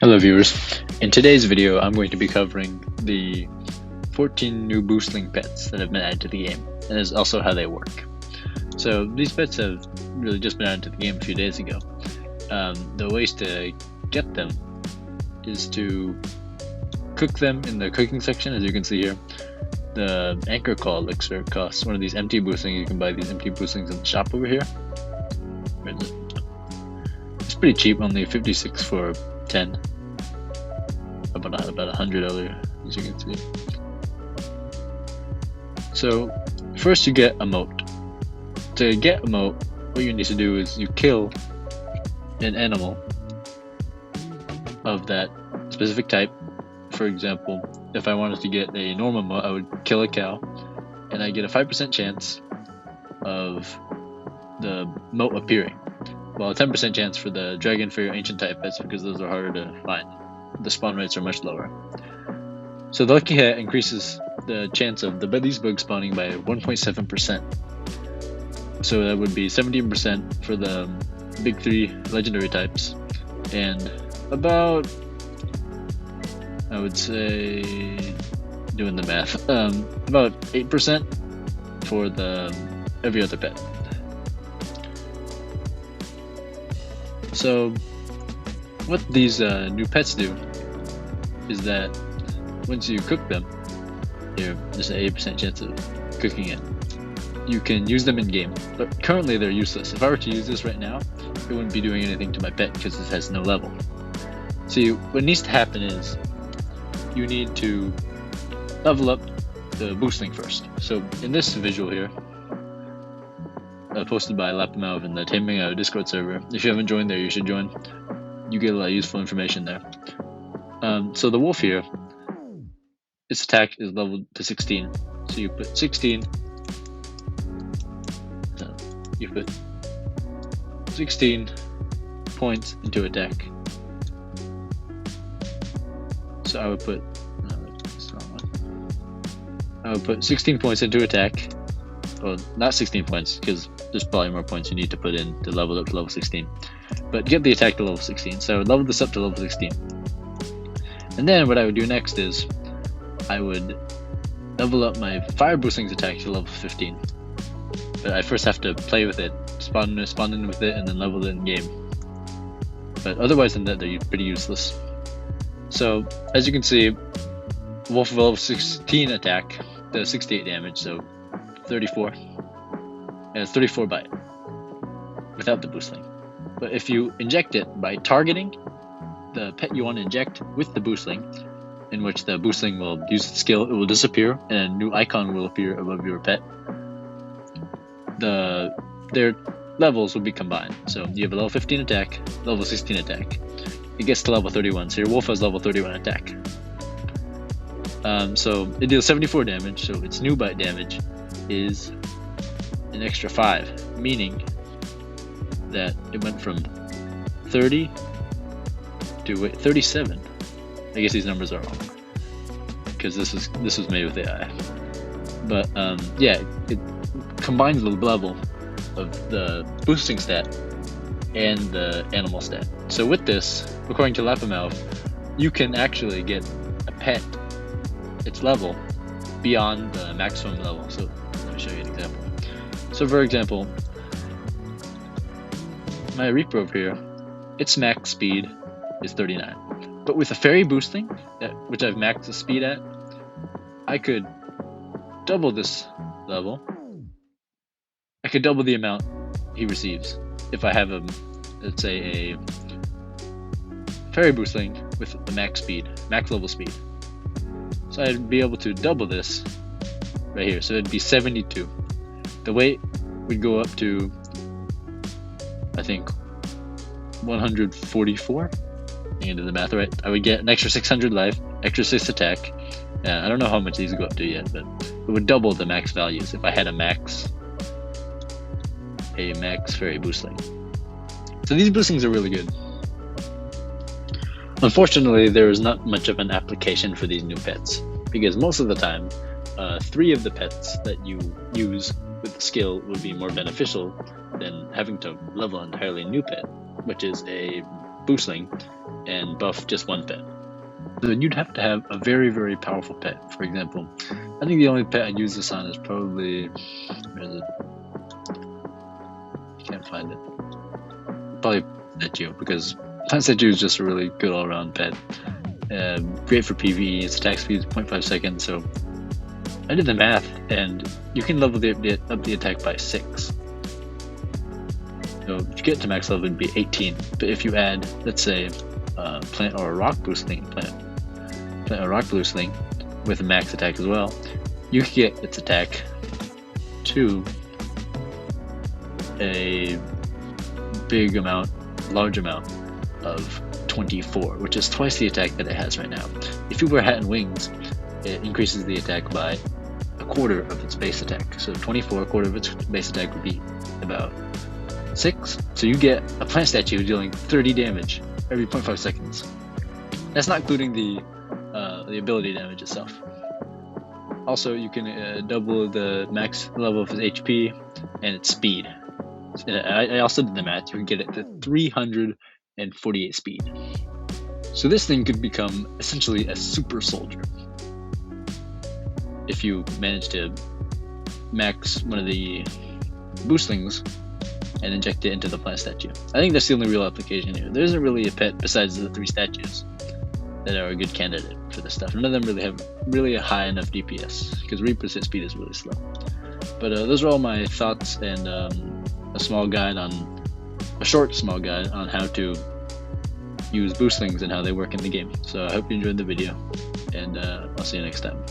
Hello viewers, in today's video I'm going to be covering the 14 new boostling pets that have been added to the game, and is also how they work. So these pets have really just been added to the game a few days ago. The ways to get them is to cook them in the cooking section, as you can see here. The anchor call elixir costs one of these empty boostlings. You can buy these empty boostlings in the shop over here. Where is it? It's pretty cheap, only 56 for 10. About 100 earlier, as you can see. So first you get a moat. To get a moat, what you need to do is you kill an animal of that specific type. For example, if I wanted to get a normal moat, I would kill a cow, and I get a 5% chance of the moat appearing. Well, a 10% chance for the dragon, fairy, ancient type pets, because those are harder to find. The spawn rates are much lower. So the lucky hat increases the chance of these bugs spawning by 1.7%. So that would be 17% for the big 3 legendary types, and about, I would say, doing the math, about 8% for the every other pet. So what these new pets do is that once you cook them, there's an 80% chance of cooking it. You can use them in game, but currently they're useless. If I were to use this right now, it wouldn't be doing anything to my pet because it has no level. See, what needs to happen is you need to level up the boostling first. So in this visual here, posted by Lapamov in the Taming Discord server, if you haven't joined there, you should join. You get a lot of useful information there. So the wolf here, its attack is leveled to 16. So you put 16. You put 16 points into attack. So I would put 16 points into attack. Well, not 16 points, because there's probably more points you need to put in to level up to level 16. But get the attack to level 16. So I would level this up to level 16. And then what I would do next is I would level up my fire boostling's attack to level 15. But I first have to play with it, spawn in with it, and then level it in game. But otherwise than that, they're pretty useless. So as you can see, wolf level 16 attack does 68 damage, so 34. And it's 34 bite without the boostling. But if you inject it by targeting the pet you want to inject with the boostling, in which the boostling will use its skill, it will disappear and a new icon will appear above your pet. Their levels will be combined. So you have a level 15 attack, level 16 attack. It gets to level 31, so your wolf has level 31 attack. So it deals 74 damage, so its new bite damage is an extra 5, meaning that it went from 30 to 37. I guess these numbers are wrong because this was made with AI. But yeah, it combines the level of the boosting stat and the animal stat. So with this, according to Lapamouth, you can actually get a pet its level beyond the maximum level. So let me show you an example. So for example, my Reaper over here, its max speed is 39. But with a fairy boosting, which I've maxed the speed at, I could double this level. I could double the amount he receives if I have let's say a fairy boostling with the max level speed. So I'd be able to double this right here. So it'd be 72. The weight would go up to, I think, 144. I can do the math right. I would get an extra 600 life, extra 6 attack. I don't know how much these go up to yet, but it would double the max values if I had a max fairy boostling. So these boostlings are really good. Unfortunately, there is not much of an application for these new pets, because most of the time, 3 of the pets that you use with the skill would be more beneficial than having to level an entirely new pet, which is a Boostling and buff just one pet. So you'd have to have a very, very powerful pet. For example, I think the only pet I'd use this on is probably, where is it? Can't find it. Probably Statue, because Plant Statue is just a really good all-around pet. Great for PvE. Its attack speed is 0.5 seconds, so I did the math, and you can level up the attack by 6. So if you get to max level, it'd be 18. But if you add, let's say, plant or a rock boostling with a max attack as well, you can get its attack to a large amount of 24, which is twice the attack that it has right now. If you wear Hat and Wings, it increases the attack by a quarter of its base attack. So 24, a quarter of its base attack would be about 6. So you get a plant statue dealing 30 damage every 0.5 seconds. That's not including the ability damage itself. Also, you can double the max level of its HP and its speed. I also did the math. You can get it to 348 speed. So this thing could become essentially a super soldier if you manage to max one of the boostlings and inject it into the plant statue. I think that's the only real application here. There isn't really a pet besides the 3 statues that are a good candidate for this stuff. None of them really have a high enough DPS because Reaper's hit speed is really slow. But those are all my thoughts and a short small guide on how to use boostlings and how they work in the game. So I hope you enjoyed the video, and I'll see you next time.